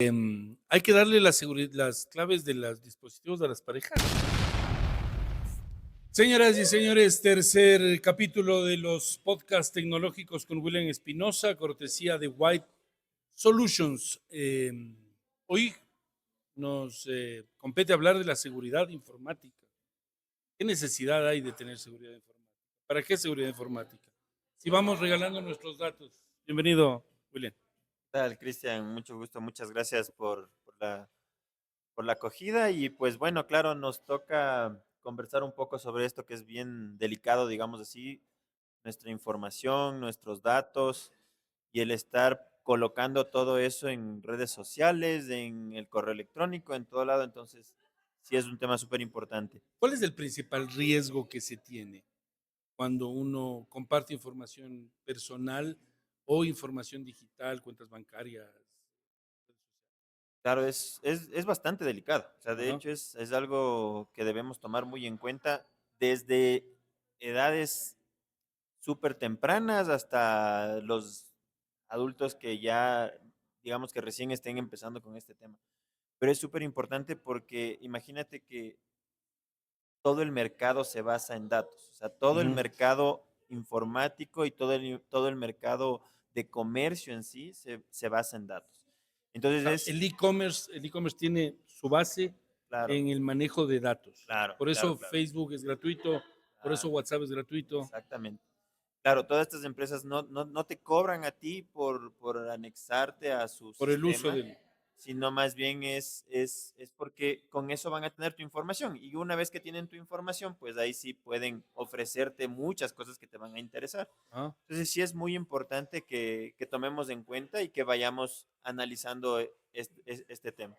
Hay que darle las claves de los dispositivos a las parejas. Señoras y señores, tercer capítulo de los podcasts tecnológicos con William Espinosa, cortesía de White Solutions. Hoy nos compete hablar de la seguridad informática. ¿Qué necesidad hay de tener seguridad informática? ¿Para qué seguridad informática? Si vamos regalando nuestros datos. Bienvenido, William. ¿Qué tal, Cristian? Mucho gusto, muchas gracias por la acogida y pues bueno, claro, nos toca conversar un poco sobre esto que es bien delicado, digamos así, nuestra información, nuestros datos y el estar colocando todo eso en redes sociales, en el correo electrónico, en todo lado, entonces sí es un tema súper importante. ¿Cuál es el principal riesgo que se tiene cuando uno comparte información personal o información digital, cuentas bancarias? Claro, es bastante delicado. O sea, de Ajá. hecho es algo que debemos tomar muy en cuenta desde edades súper tempranas hasta los adultos que ya, digamos que recién estén empezando con este tema. Pero es súper importante porque imagínate que todo el mercado se basa en datos, o sea, todo el Ujú. mercado informático y todo el mercado de comercio en sí se basa en datos. Entonces es, El e-commerce tiene su base claro, en el manejo de datos. claro, Por claro, eso claro, Facebook es gratuito, por eso claro, WhatsApp es gratuito, exactamente. Claro, todas estas empresas no te cobran a ti por anexarte a su por el uso sistema, del... sino más bien es porque con eso van a tener tu información. Y una vez que tienen tu información, pues ahí sí pueden ofrecerte muchas cosas que te van a interesar. Ah, Entonces sí es muy importante que tomemos en cuenta y que vayamos analizando este tema.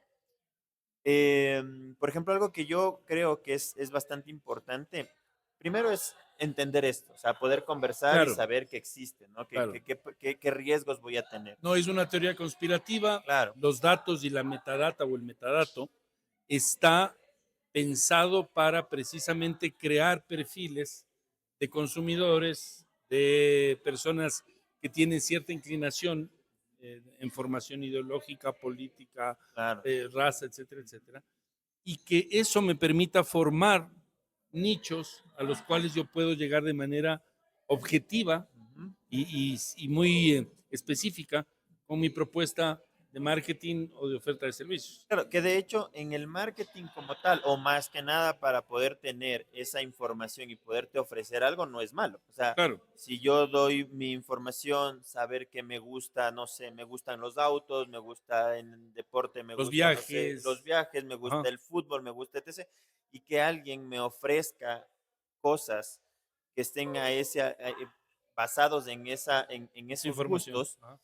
Por ejemplo, algo que yo creo que es bastante importante, primero es entender esto, o sea, poder conversar y claro, saber que existe, ¿no? claro. ¿Qué riesgos voy a tener? No es una teoría conspirativa. Claro, Los datos y la metadata o el metadato está pensado para precisamente crear perfiles de consumidores, de personas que tienen cierta inclinación en formación ideológica, política, claro. raza, etcétera, etcétera, y que eso me permita formar nichos a los cuales yo puedo llegar de manera objetiva Ujú. y muy específica con mi propuesta de marketing o de oferta de servicios. Claro, que de hecho en el marketing como tal, o más que nada para poder tener esa información y poderte ofrecer algo, no es malo. O sea, Claro, si yo doy mi información, saber que me gusta, no sé, me gustan los autos, me gusta en deporte, me los gusta, no sé, los viajes, viajes, me gusta ajá, el fútbol, me gusta etc. Y que alguien me ofrezca cosas que estén basados en en esa esos información. gustos, Ajá.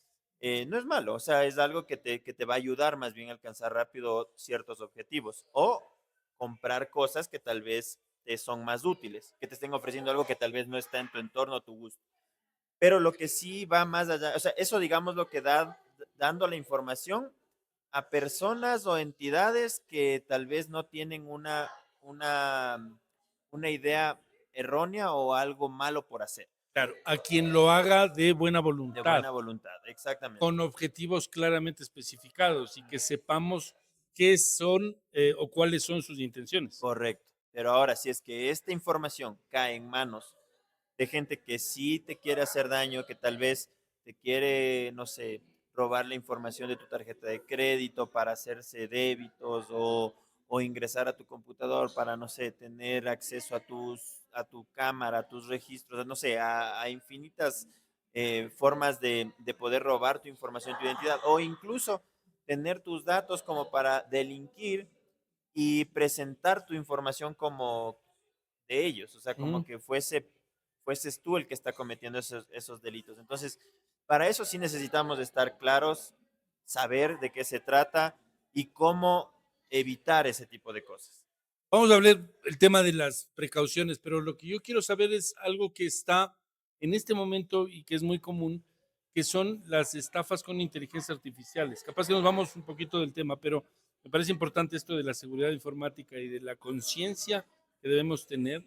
no es malo, o sea, es algo que te va a ayudar más bien a alcanzar rápido ciertos objetivos o comprar cosas que tal vez te son más útiles, que te estén ofreciendo algo que tal vez no está en tu entorno o tu gusto. Pero lo que sí va más allá, o sea, eso digamos lo que da dando la información a personas o entidades que tal vez no tienen una idea errónea o algo malo por hacer, Claro, a quien lo haga de buena de voluntad, buena voluntad, exactamente. con objetivos claramente especificados y que sepamos qué son o cuáles son sus intenciones. Correcto. Pero ahora, si es que esta información cae en manos de gente que sí te quiere hacer daño, que tal vez te quiere, no sé, robar la información de tu tarjeta de crédito para hacerse débitos o ingresar a tu computador para, no sé, tener acceso a tu cámara, a tus registros, no sé, a infinitas formas de poder robar tu información, tu identidad, o incluso tener tus datos como para delinquir y presentar tu información como de ellos, o sea, como Ujú. que fueses tú el que está cometiendo esos delitos. Entonces, para eso sí necesitamos estar claros, saber de qué se trata y cómo evitar ese tipo de cosas. Vamos a hablar el tema de las precauciones, pero lo que yo quiero saber es algo que está en este momento y que es muy común, que son las estafas con inteligencia artificiales. Capaz que nos vamos un poquito del tema, pero me parece importante esto de la seguridad informática y de la conciencia que debemos tener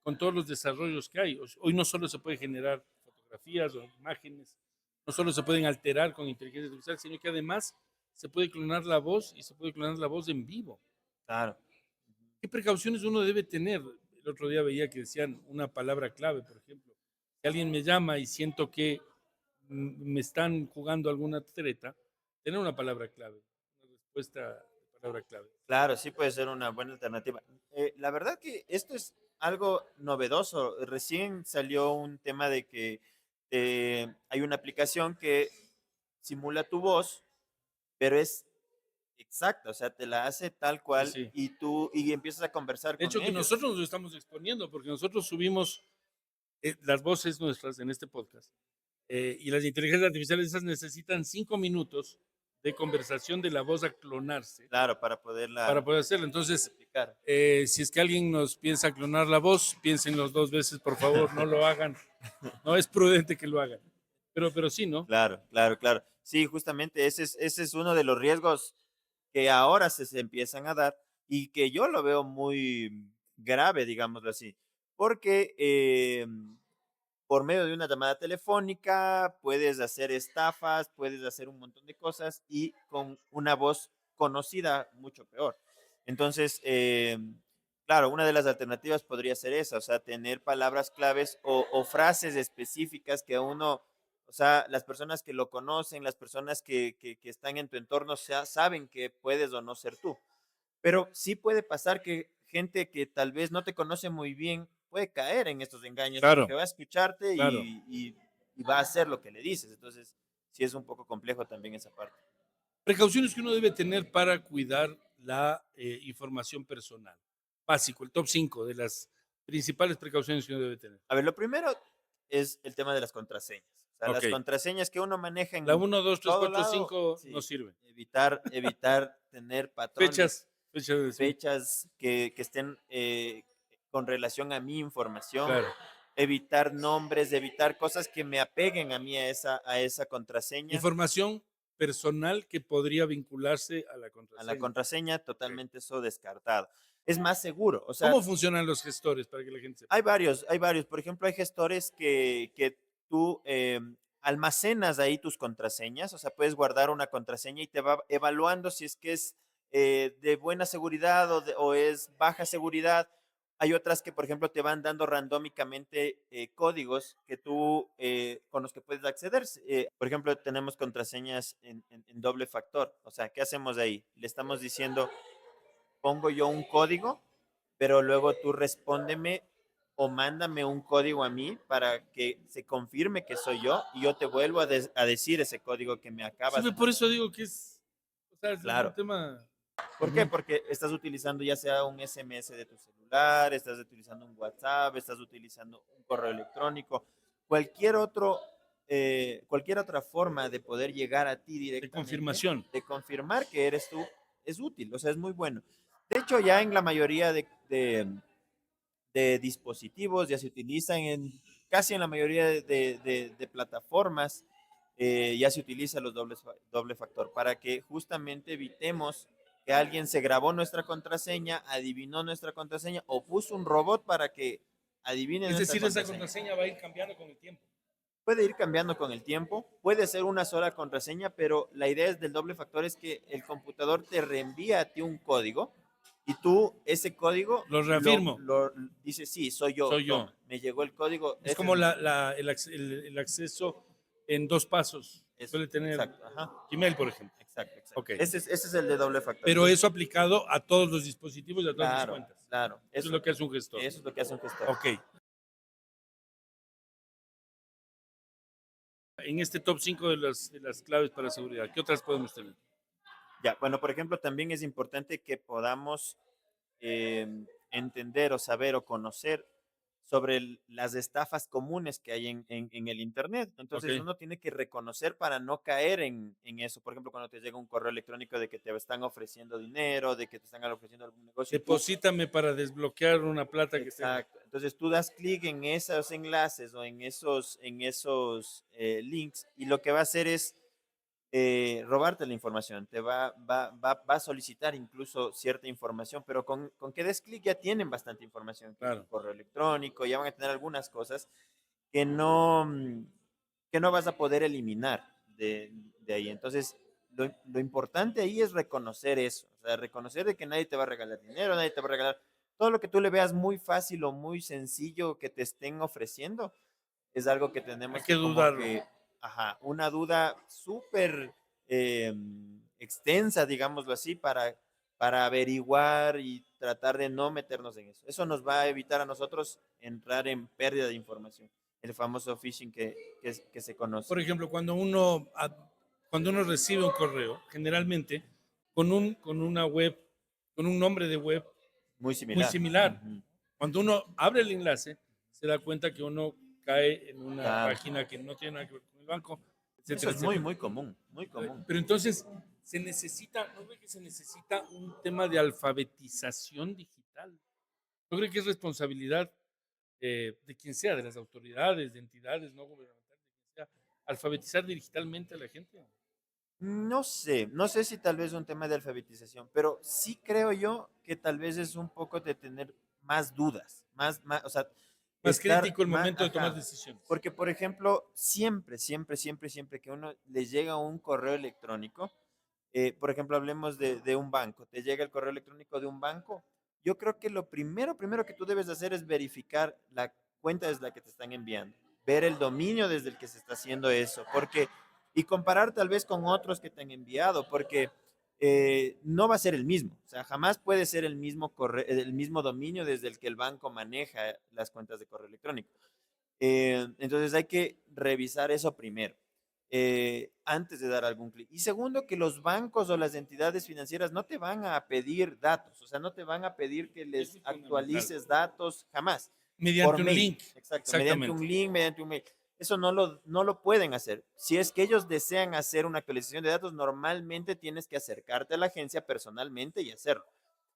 con todos los desarrollos que hay. Hoy no solo se puede generar fotografías o imágenes, no solo se pueden alterar con inteligencia artificial, sino que además se puede clonar la voz y se puede clonar la voz en vivo. Claro. ¿Qué precauciones uno debe tener? El otro día veía que decían una palabra clave, por ejemplo. Si alguien me llama y siento que me están jugando alguna treta, tener una palabra clave, una respuesta de palabra clave. Claro, sí puede ser una buena alternativa. La verdad que esto es algo novedoso. Recién salió un tema de que hay una aplicación que simula tu voz, pero es exacta, o sea, te la hace tal Sí, cual sí. y tú y empiezas a conversar De con hecho, que ellos. nosotros nos estamos exponiendo, porque nosotros subimos las voces nuestras en este podcast. Y las inteligencias artificiales esas necesitan 5 minutos de conversación de la voz a clonarse Claro, para para poderla poder hacerlo. Entonces, replicar. si es que alguien nos piensa clonar la voz, piénsenlo 2 veces, por favor, no lo hagan. No es prudente que lo hagan. Pero sí, ¿no? Claro, claro, claro. Sí, justamente ese es uno de los riesgos que ahora se empiezan a dar y que yo lo veo muy grave, digámoslo así, porque por medio de una llamada telefónica puedes hacer estafas, puedes hacer un montón de cosas y con una voz conocida mucho peor. Entonces, claro, una de las alternativas podría ser esa, o sea, tener palabras claves o frases específicas que a uno, o sea, las personas que lo conocen, las personas que están en tu entorno saben que puedes o no ser tú. Pero sí puede pasar que gente que tal vez no te conoce muy bien puede caer en estos engaños porque Claro, va a escucharte claro. y va a hacer lo que le dices. Entonces, sí es un poco complejo también esa parte. Precauciones que uno debe tener para cuidar la información personal. Básico, el top 5 de las principales precauciones que uno debe tener. A ver, lo primero es el tema de las contraseñas. O sea, Ok. las contraseñas que uno maneja La en 1, 2, 3, todo 4, lado, 5 no sí, sirve. evitar tener patrones, Fechas de vencimiento. fechas que estén con relación a mi información, Claro. evitar nombres, evitar cosas que me apeguen a mí a esa contraseña. Información personal que podría vincularse a la A la contraseña. contraseña, Ok. totalmente eso descartado. Es más seguro, o sea, ¿Cómo funcionan los gestores para que la gente sepa? hay varios. Por ejemplo, hay gestores que tú almacenas ahí tus contraseñas, o sea, puedes guardar una contraseña y te va evaluando si es que es de buena seguridad o es baja seguridad. Hay otras que, por ejemplo, te van dando randómicamente códigos que tú, con los que puedes acceder. Por ejemplo, tenemos contraseñas en doble factor. O sea, ¿qué hacemos ahí? Le estamos diciendo, pongo yo un código, pero luego tú respóndeme o mándame un código a mí para que se confirme que soy yo y yo te vuelvo a decir ese código que me Sí, acabas de por eso mandar. digo que o sea, es un Claro. tema. ¿Por qué? Ujú. Porque estás utilizando ya sea un SMS de tu celular, estás utilizando un WhatsApp, estás utilizando un correo electrónico, cualquier otro, cualquier otra forma de poder llegar a ti De directamente, confirmación. de confirmar que eres tú, es útil, o sea, es muy bueno. De hecho, ya en la mayoría de dispositivos, ya se utilizan casi en la mayoría de plataformas, ya se utiliza los doble factor para que justamente evitemos que alguien se grabó nuestra contraseña, adivinó nuestra contraseña o puso un robot para que adivine Es nuestra decir, esa contraseña. contraseña va a ir cambiando con el tiempo. Puede ir cambiando con el tiempo, puede ser una sola contraseña, pero la idea del doble factor es que el computador te reenvía a ti un código y tú ese código Lo reafirmo. lo dices, sí, soy yo, Soy yo. toma, me llegó el código, Es ese es como mi, el acceso en 2 pasos. eso, Suele tener exacto, ajá, Gmail, por ejemplo. exacto, exacto. Ok. Ese es el de doble factor. Pero Entonces, eso aplicado a todos los dispositivos y a todas las claro, cuentas. claro, Eso es lo que hace un gestor. eso es lo que hace un gestor. Ok. En este top 5 de las claves para seguridad, ¿qué otras podemos tener? Ya, bueno, por ejemplo, también es importante que podamos entender o saber o conocer sobre las estafas comunes que hay en el Internet. Ok. Entonces uno tiene que reconocer para no caer en eso. Por ejemplo, cuando te llega un correo electrónico de que te están ofreciendo dinero, de que te están ofreciendo algún negocio y tú, Deposítame para desbloquear una plata que esté. exacto. Entonces tú das clic en esos enlaces o en esos links y lo que va a hacer es robarte la información, te va a solicitar incluso cierta información, pero con que des clic ya tienen bastante información, que es tu Claro. correo electrónico, ya van a tener algunas cosas que no, que no vas a poder eliminar de ahí. Entonces, lo importante ahí es reconocer eso, o sea, reconocer de que nadie te va a regalar dinero, nadie te va a regalar todo lo que tú le veas muy fácil o muy sencillo que te estén ofreciendo, es algo que Hay tenemos que que como dudarlo. que, ajá, una duda súper extensa, digámoslo así, para averiguar y tratar de no meternos en eso. Eso nos va a evitar a nosotros entrar en pérdida de información, el famoso phishing que se conoce. Por ejemplo, cuando uno recibe un correo, generalmente con una web, con un nombre de web Muy muy similar. similar. Ujú. Cuando uno abre el enlace, se da cuenta que uno cae en una Claro. página que no tiene nada que ver con el banco, Eso etcétera, es muy, etcétera. muy común, muy común. Pero entonces se necesita, ¿no ve que se necesita un tema de alfabetización digital? ¿No cree que es responsabilidad de quien sea, de las autoridades, de entidades no gubernamentales, de quien sea, alfabetizar digitalmente a la gente? No sé si tal vez es un tema de alfabetización, pero sí creo yo que tal vez es un poco de tener más dudas, o sea, Más estar crítico el más, momento de tomar ajá, decisiones. porque por ejemplo, siempre, siempre, siempre, siempre que uno le llega un correo electrónico, por ejemplo, hablemos de un banco, te llega el correo electrónico de un banco, yo creo que lo primero que tú debes hacer es verificar la cuenta desde la que te están enviando, ver el dominio desde el que se está haciendo eso, porque y comparar tal vez con otros que te han enviado, porque no va a ser el mismo, o sea, jamás puede ser el mismo dominio desde el que el banco maneja las cuentas de correo electrónico. Entonces hay que revisar eso primero, antes de dar algún clic. Y segundo, que los bancos o las entidades financieras no te van a pedir datos, o sea, no te van a pedir que Eso les es fundamental. actualices datos jamás, por Mediante un mail, link, exacto, mediante un exactamente. link, mediante un mail. Eso no lo pueden hacer. Si es que ellos desean hacer una actualización de datos, normalmente tienes que acercarte a la agencia personalmente y hacerlo.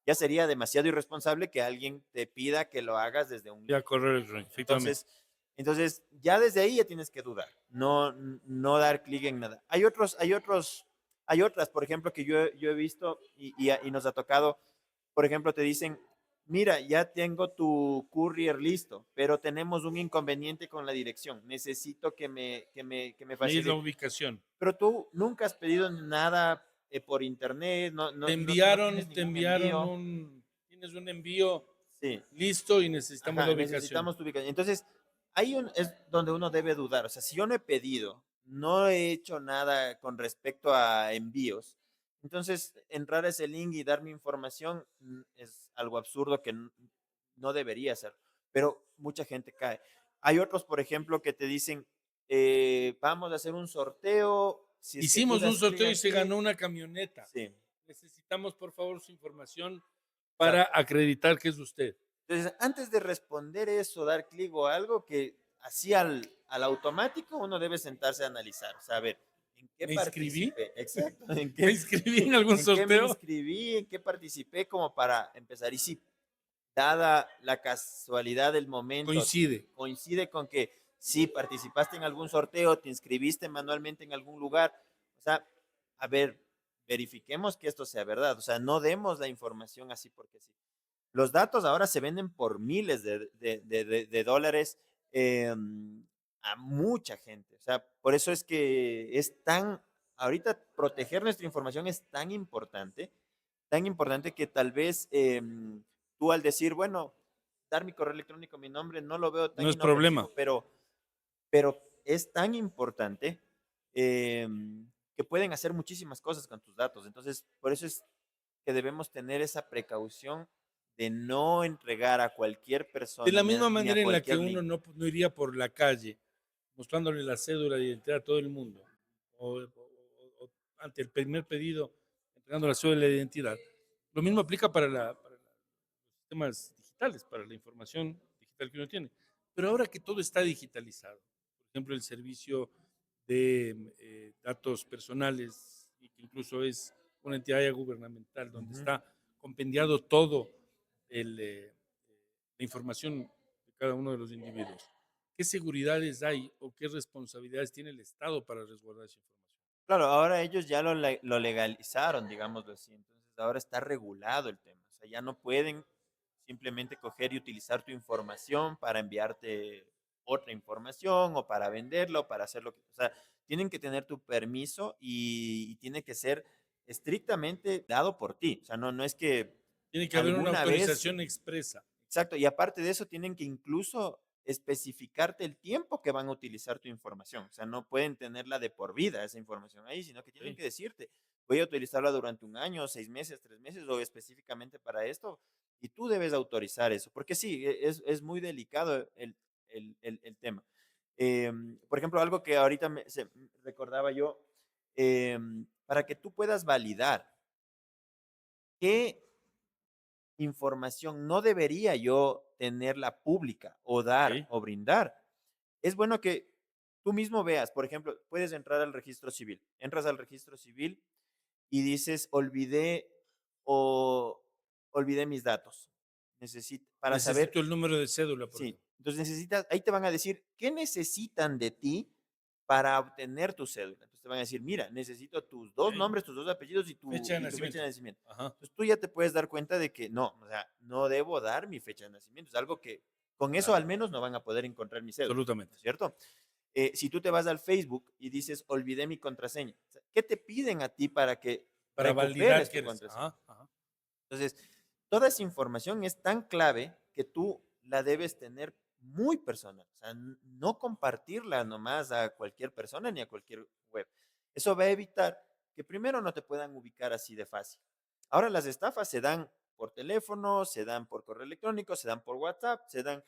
Ya sería demasiado irresponsable que alguien te pida que lo hagas desde un link. Ya correo electrónico, efectivamente. Entonces, entonces, ya desde ahí ya tienes que dudar, no dar clic en nada. Hay otras, por ejemplo, que yo he visto y nos ha tocado, por ejemplo, te dicen, mira, ya tengo tu courier listo, pero tenemos un inconveniente con la dirección. Necesito que me Y ahí es la facilite. ubicación. Pero tú nunca has pedido nada por internet, no, Te no, no, no tienes enviaron, te ningún enviaron envío. tienes un envío Sí. listo y necesitamos la Ajá, ubicación. necesitamos tu ubicación. Entonces, es donde uno debe dudar. O sea, si yo no he pedido, no he hecho nada con respecto a envíos, entonces entrar a ese link y dar mi información es algo absurdo que no debería ser. Pero mucha gente cae. Hay otros, por ejemplo, que te dicen, vamos a hacer un sorteo. Si es que tú Hicimos un das clic sorteo y se aquí, ganó una camioneta. sí, Necesitamos, por favor, su información para exacto. acreditar que es usted. Entonces, antes de responder eso, dar clic o algo que así al automático, uno debe sentarse a analizar, o sea, a ver, ¿en qué ¿Me inscribí? participé? Exacto, ¿en ¿Me qué, inscribí en algún en qué me sorteo? inscribí? ¿En qué participé? Como para empezar. Y si, dada la casualidad del momento, Coincide. coincide con que sí participaste en algún sorteo, te inscribiste manualmente en algún lugar, o sea, a ver, verifiquemos que esto sea verdad, o sea, no demos la información así porque sí. Los datos ahora se venden por miles de dólares eh, a mucha gente. O sea, por eso es que ahorita proteger nuestra información es tan importante que tal vez tú al decir, bueno, dar mi correo electrónico, mi nombre, no lo veo No tan es problema. inofensivo, pero es tan importante eh, que pueden hacer muchísimas cosas con tus datos. Entonces, por eso es que debemos tener esa precaución de no entregar a cualquier De persona la misma ni a manera en la que cualquier uno link. no iría por la calle mostrándole la cédula de identidad a todo el mundo, o ante el primer pedido entregando la cédula de identidad. Lo mismo aplica para los sistemas digitales, para la información digital que uno tiene. Pero ahora que todo está digitalizado, por ejemplo, el servicio de datos personales, y que incluso es una entidad ya gubernamental donde Ujú. está compendiado todo la información de cada uno de los individuos. ¿Qué seguridades hay o qué responsabilidades tiene el Estado para resguardar esa información? Claro, ahora ellos ya lo legalizaron, digámoslo así. Entonces ahora está regulado el tema. O sea, ya no pueden simplemente coger y utilizar tu información para enviarte otra información o para venderlo, para hacer lo que... O sea, tienen que tener tu permiso y tiene que ser estrictamente dado por ti. O sea, no es que Tiene que haber una alguna vez, autorización expresa. exacto, y aparte de eso, tienen que incluso especificarte el tiempo que van a utilizar tu información. O sea, no pueden tenerla de por vida esa información ahí, sino que tienen Ok. que decirte, voy a utilizarla durante 1 año, 6 meses, 3 meses o específicamente para esto. Y tú debes autorizar eso, porque sí, es muy delicado el tema. Por ejemplo, algo que ahorita recordaba yo, para que tú puedas validar qué información no debería yo tenerla pública o dar Ok. o brindar. Es bueno que tú mismo veas, por ejemplo, puedes entrar al registro civil. Entras al registro civil y dices, o olvidé mis datos. Necesito, para Necesito saber, el número de cédula, por sí. ejemplo. Entonces necesitas, ahí te van a decir, ¿qué necesitan de ti para obtener tu cédula? Entonces te van a decir, mira, necesito tus dos Ok. nombres, tus dos apellidos Fecha de y tu fecha nacimiento. de nacimiento. Ajá. Entonces tú ya te puedes dar cuenta de que no, o sea, no debo dar mi fecha de nacimiento. Es algo que con eso Claro. al menos no van a poder encontrar mi cédula, ¿no Absolutamente. es cierto? Si tú te vas al Facebook y dices, olvidé mi contraseña, o sea, ¿qué te piden a ti para que Para validar recuperes que tu eres. contraseña? Ajá. Ajá. Entonces, toda esa información es tan clave que tú la debes tener muy personal. O sea, no compartirla nomás a cualquier persona ni a cualquier web. Eso va a evitar que primero no te puedan ubicar así de fácil. Ahora las estafas se dan por teléfono, se dan por correo electrónico, se dan por WhatsApp, se dan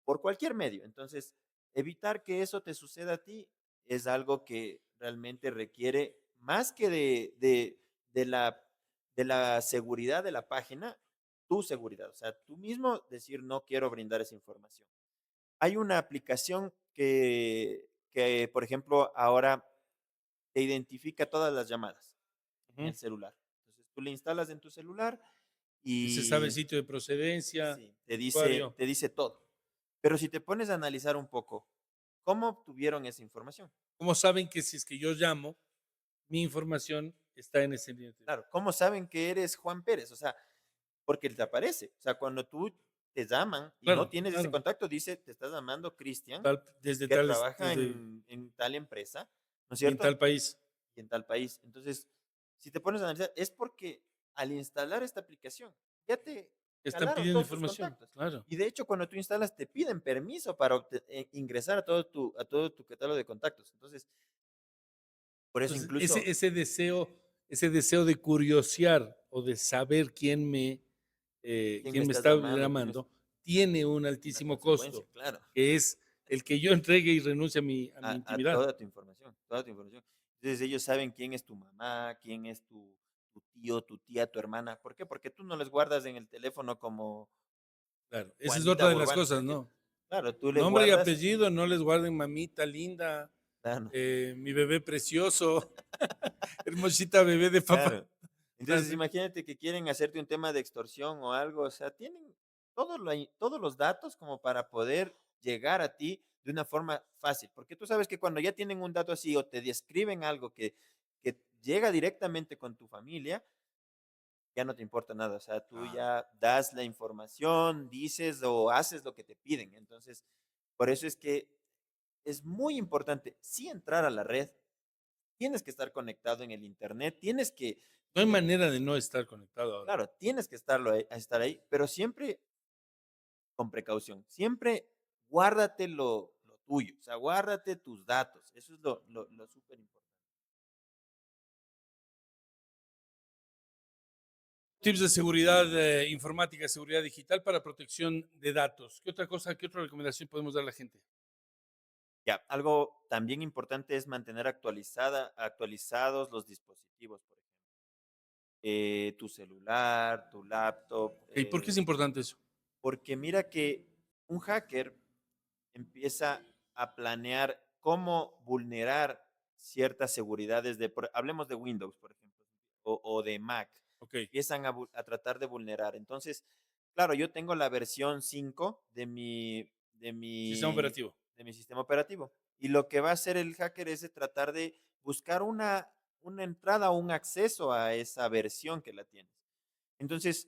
por cualquier medio. Entonces, evitar que eso te suceda a ti es algo que realmente requiere más que de la, de la seguridad de la página, tu seguridad. O sea, tú mismo decir, no quiero brindar esa información. Hay una aplicación por ejemplo, ahora te identifica todas las llamadas en Ujú. el celular. Entonces, tú le instalas en tu celular Y se sabe el y sitio de procedencia, sí, el usuario. te dice todo. Pero si te pones a analizar un poco, ¿cómo obtuvieron esa información? ¿Cómo saben que si es que yo llamo, mi información está en ese cliente? Claro, ¿cómo saben que eres Juan Pérez? O sea, porque te aparece. O sea, cuando tú te llaman y no Claro, tienes ese claro. contacto, dice, te estás llamando Cristian, Desde que tales, trabaja desde en tal empresa, ¿no es y en cierto? tal país. Y en tal país. Entonces, si te pones a analizar, es porque al instalar esta aplicación, ya te Están jalaron pidiendo todos tus información, contactos. claro. Y de hecho, cuando tú instalas, te piden permiso para ingresar a todo tu catálogo de contactos. Entonces, por eso Entonces, incluso, ese deseo de curiosear o de saber ¿quién me quién me estás está llamando? ¿Quién es llamando, tiene un una altísimo consecuencia? costo, Claro. que es el que yo entregue y renuncie a mi A intimidad. toda tu información, toda tu información. Entonces ellos saben quién es tu mamá, quién es tu tío, tu tía, tu hermana. ¿Por qué? Porque tú no les guardas en el teléfono como Claro, esa es Juanita otra de las Burbano, ¿me cosas, entiendes? ¿no? Claro, tú le Nombre y guardas, apellido, no les guarden mamita linda, claro, mi bebé precioso, hermosita bebé de papá. claro. Entonces imagínate que quieren hacerte un tema de extorsión o algo, o sea, tienen todos los datos como para poder llegar a ti de una forma fácil, porque tú sabes que cuando ya tienen un dato así o te describen algo que llega directamente con tu familia, ya no te importa nada, o sea, tú Claro. ya das la información, dices o haces lo que te piden. Entonces, por eso es que es muy importante, sí entrar a la red, tienes que estar conectado en el internet, No hay tienes, manera de no estar conectado ahora. claro, tienes que estar ahí, pero siempre con precaución, siempre guárdate lo tuyo, o sea, guárdate tus datos, eso es lo súper importante. Tips de seguridad informática, seguridad digital para protección de datos. ¿Qué otra cosa, qué otra recomendación podemos dar a la gente? Ya, algo también importante es mantener actualizados los dispositivos, por ejemplo. Tu celular, tu laptop, ¿Y por qué es importante eso? porque mira que un hacker empieza a planear cómo vulnerar ciertas seguridades hablemos de Windows, por ejemplo, o de Mac, Ok, empiezan a tratar de vulnerar. Entonces, claro, yo tengo la versión 5 sistema operativo. de mi sistema operativo y lo que va a hacer el hacker es de tratar de buscar una entrada o un acceso a esa versión que la tienes. Entonces,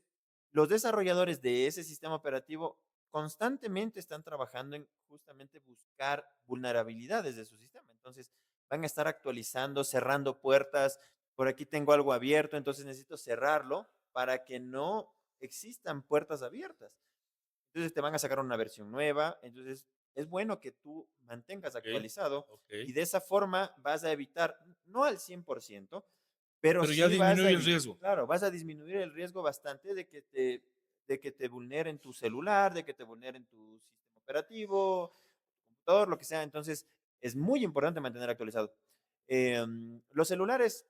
los desarrolladores de ese sistema operativo constantemente están trabajando en justamente buscar vulnerabilidades de su sistema. Entonces, van a estar actualizando, cerrando puertas. Por aquí tengo algo abierto, entonces necesito cerrarlo para que no existan puertas abiertas. Entonces te van a sacar una versión nueva. Entonces es bueno que tú mantengas Ok, actualizado ok. y de esa forma vas a evitar, no al 100%, pero Pero ya sí vas a disminuye el evitar, riesgo. claro, vas a disminuir el riesgo bastante de que te vulneren tu celular, de que te vulneren tu sistema operativo, todo lo que sea. Entonces es muy importante mantener actualizado. Los celulares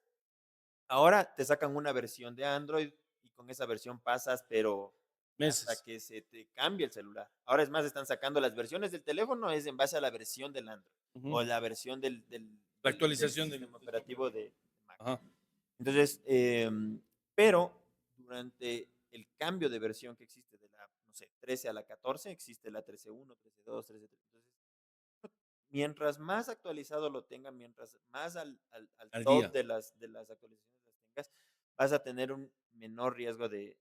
ahora te sacan una versión de Android y con esa versión pasas, pero hasta Meses. que se te cambie el celular. Ahora es más, están sacando las versiones del teléfono, es en base a la versión del Android Ujú. o la versión La del actualización sistema del operativo de Mac. Ajá. Entonces, pero durante el cambio de versión que existe de la, no sé, 13 a la 14, existe la 13.1, 13.2, 13.3. Entonces, mientras más actualizado lo tenga, mientras más al Al top día. de las actualizaciones las tengas, vas a tener un menor riesgo de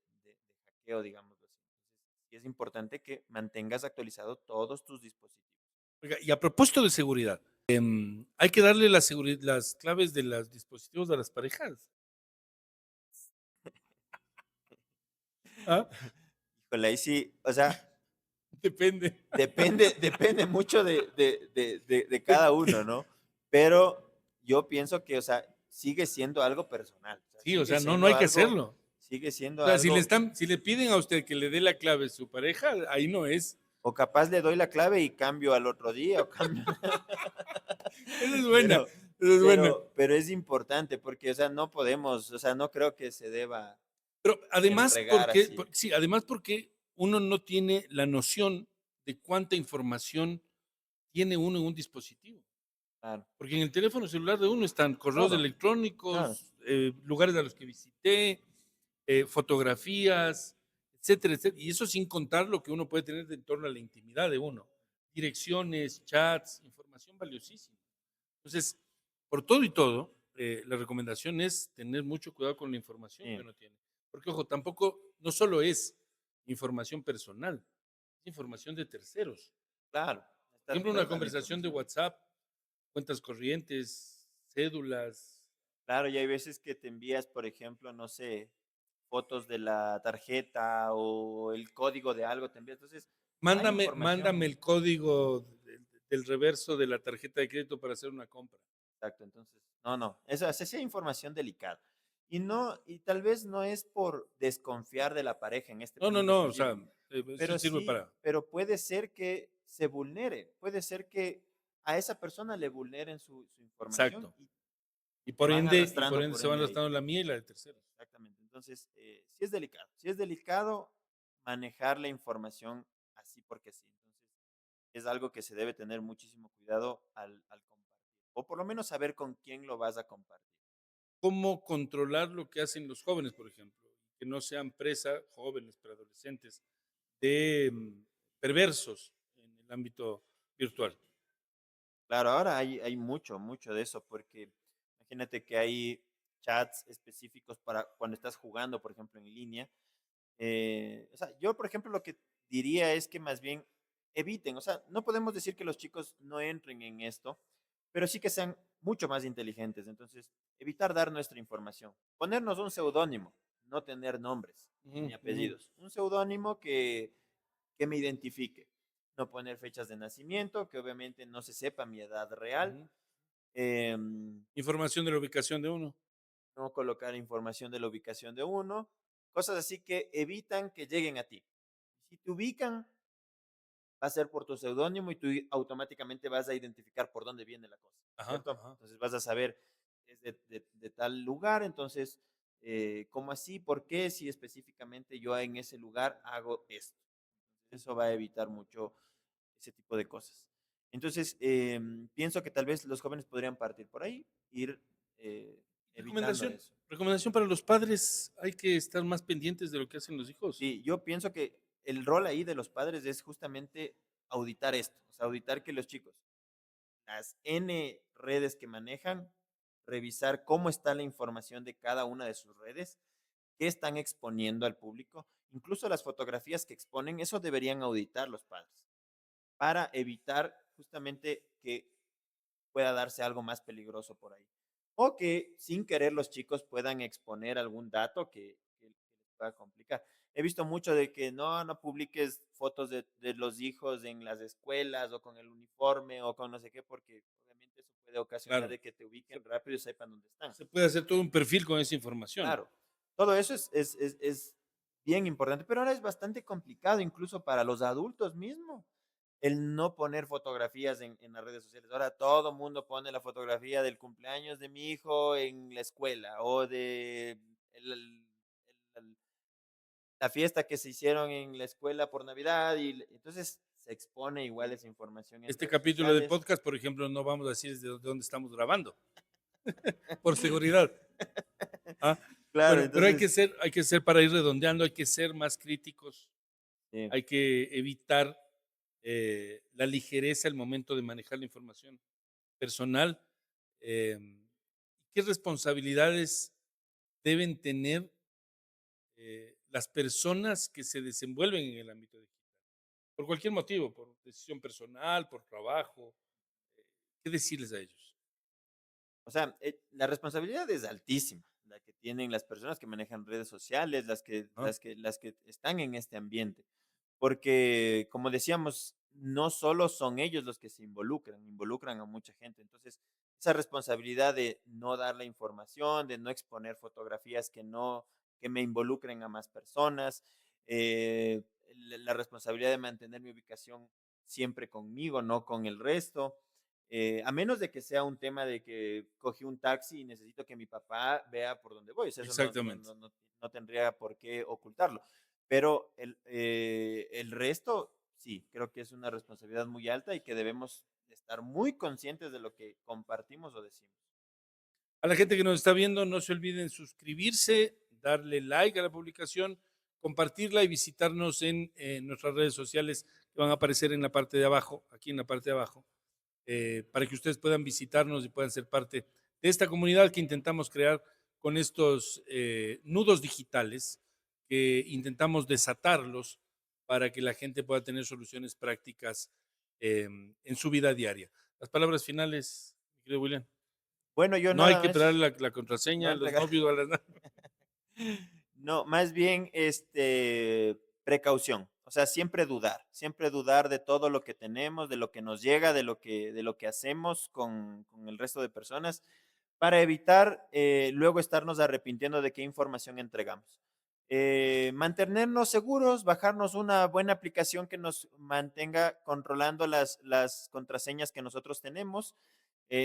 hackeo, digamos así. Entonces, sí es importante que mantengas actualizado todos tus dispositivos. Oiga, y a propósito de seguridad, hay que darle las claves de los dispositivos a las parejas. ¿Ah? Híjole, ahí sí, o sea, Depende. depende mucho de cada uno, ¿no? Pero yo pienso que, o sea, sigue siendo algo personal, o sea, Sí, o sea, no hay que hacerlo. sigue O siendo sea, algo, si le piden a usted que le dé la clave a su pareja, ahí no es. o capaz le doy la clave y cambio al otro día, o cambio. Esa es buena, Pero, esa es buena. pero es importante porque, o sea, no podemos, o sea, no creo que se deba Pero además, entregar así. sí, además porque uno no tiene la noción de cuánta información tiene uno en un dispositivo. Claro, Porque en el teléfono celular de uno están correos todo, claro, electrónicos, lugares a los que visité, fotografías, etcétera, etcétera. Y eso sin contar lo que uno puede tener en torno a la intimidad de uno. Direcciones, chats, información valiosísima. Entonces, por todo y todo, la recomendación es tener mucho cuidado con la información que sí, uno tiene. Porque, ojo, tampoco, no solo es información personal, es información de terceros. claro, Por está ejemplo, una toda la conversación de información. WhatsApp, cuentas corrientes, cédulas. Claro, y hay veces que te envías, por ejemplo, no sé, fotos de la tarjeta o el código de algo, te envías. Entonces, hay Mándame información. el código del reverso de la tarjeta de crédito para hacer una compra. Exacto, entonces, no, esa es información delicada. Y no, y tal vez no es por desconfiar de la pareja en este No, no, punto no, o sea, exclusivo, eso pero sirve sí, para. pero puede ser que se vulnere, puede ser que a esa persona le vulneren su información Exacto. y te van Y por arrastrando ende por se van ende ahí. gastando la mía y la de terceros. Exactamente. Entonces, sí es delicado manejar la información así porque sí. Entonces, es algo que se debe tener muchísimo cuidado al compartir, o por lo menos saber con quién lo vas a compartir. ¿Cómo controlar lo que hacen los jóvenes, por ejemplo? Que no sean presa, jóvenes, pero adolescentes, de perversos en el ámbito virtual. Claro, ahora hay mucho de eso, porque imagínate que hay chats específicos para cuando estás jugando, por ejemplo, en línea. O sea, yo, por ejemplo, lo que diría es que más bien eviten, o sea, no podemos decir que los chicos no entren en esto, pero sí que sean mucho más inteligentes. Entonces, evitar dar nuestra información. Ponernos un seudónimo, no tener nombres Ujú, ni ujú, apellidos. Un seudónimo que me identifique. No poner fechas de nacimiento, que obviamente no se sepa mi edad real. ujú. em, Información de la ubicación de uno. no colocar información de la ubicación de uno. Cosas así que evitan que lleguen a ti. Si te ubican, va a ser por tu seudónimo y tú automáticamente vas a identificar por dónde viene la cosa, Ajá, ¿cierto? ajá. Entonces vas a saber, es de tal lugar, entonces, ¿cómo así? ¿Por qué? Si específicamente yo en ese lugar hago esto. Eso va a evitar mucho ese tipo de cosas. Entonces, pienso que tal vez los jóvenes podrían partir por ahí, ir evitando Recomendación, eso. recomendación para los padres, hay que estar más pendientes de lo que hacen los hijos. Sí, yo pienso que el rol ahí de los padres es justamente auditar esto, o sea, auditar que los chicos, las N redes que manejan, revisar cómo está la información de cada una de sus redes, qué están exponiendo al público, incluso las fotografías que exponen, eso deberían auditar los padres para evitar justamente que pueda darse algo más peligroso por ahí. O que sin querer los chicos puedan exponer algún dato que les pueda complicar. He visto mucho de que no publiques fotos de los hijos en las escuelas o con el uniforme o con no sé qué, porque obviamente eso puede ocasionar Claro, de que te se, ubiquen rápido y sepan dónde están. se puede hacer todo un perfil con esa información. Claro, todo eso es bien importante, pero ahora es bastante complicado incluso para los adultos mismos el no poner fotografías en las redes sociales. Ahora todo mundo pone la fotografía del cumpleaños de mi hijo en la escuela o de el- la fiesta que se hicieron en la escuela por Navidad y entonces se expone igual esa información en Este redes capítulo del sociales. podcast, por ejemplo, no vamos a decir desde dónde estamos grabando, por seguridad. ¿Ah? Claro, Bueno, pero entonces, hay que ser, para ir redondeando, hay que ser más críticos, sí, hay que evitar la ligereza al momento de manejar la información personal. eh, ¿Qué responsabilidades deben tener las personas que se desenvuelven en el ámbito digital? Por cualquier motivo, por decisión personal, por trabajo. ¿Qué decirles a ellos? o sea, la responsabilidad es altísima, la que tienen las personas que manejan redes sociales, ¿No? las que están en este ambiente. Porque, como decíamos, no solo son ellos los que se involucran, involucran a mucha gente. Entonces, esa responsabilidad de no dar la información, de no exponer fotografías que me involucren a más personas, la responsabilidad de mantener mi ubicación siempre conmigo, no con el resto. A menos de que sea un tema de que cogí un taxi y necesito que mi papá vea por dónde voy. O sea, eso Exactamente. no tendría por qué ocultarlo. Pero el resto, sí, creo que es una responsabilidad muy alta y que debemos estar muy conscientes de lo que compartimos o decimos. A la gente que nos está viendo, no se olviden suscribirse, darle like a la publicación, compartirla y visitarnos en nuestras redes sociales que van a aparecer en la parte de abajo, aquí en la parte de abajo, para que ustedes puedan visitarnos y puedan ser parte de esta comunidad que intentamos crear con estos nudos digitales, que intentamos desatarlos para que la gente pueda tener soluciones prácticas en su vida diaria. Las palabras finales, mi querido William. Bueno, yo No hay nada que darle más, la no contraseña a los entregar. novios o a las... No, más bien, precaución. O sea, siempre dudar de todo lo que tenemos, de lo que nos llega, de lo que hacemos con el resto de personas, para evitar luego estarnos arrepintiendo de qué información entregamos. Mantenernos seguros, bajarnos una buena aplicación que nos mantenga controlando las contraseñas que nosotros tenemos.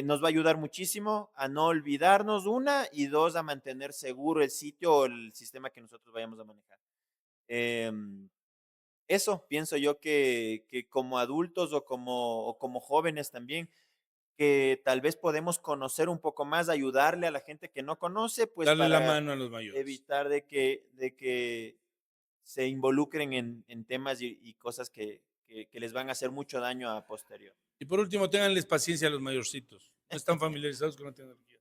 Nos va a ayudar muchísimo a no olvidarnos, una, y dos, a mantener seguro el sitio o el sistema que nosotros vayamos a manejar. Eso pienso yo que como adultos o como jóvenes también, que tal vez podemos conocer un poco más, ayudarle a la gente que no conoce, pues Darle la para mano a los mayores. evitar de que se involucren en temas y cosas que les van a hacer mucho daño a posterior. Y por último, ténganles paciencia a los mayorcitos. No están familiarizados con la tecnología.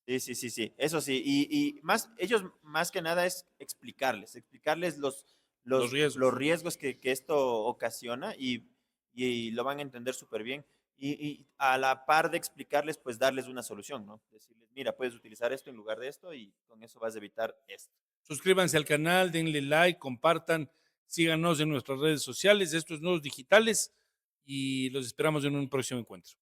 Sí, sí, sí, sí, eso sí. Y más, ellos más que nada es explicarles Los los riesgos. riesgos que esto ocasiona y lo van a entender súper bien. Y a la par de explicarles, pues darles una solución, ¿no? Decirles, mira, puedes utilizar esto en lugar de esto y con eso vas a evitar esto. Suscríbanse al canal, denle like, compartan, síganos en nuestras redes sociales. Estos nuevos digitales y los esperamos en un próximo encuentro.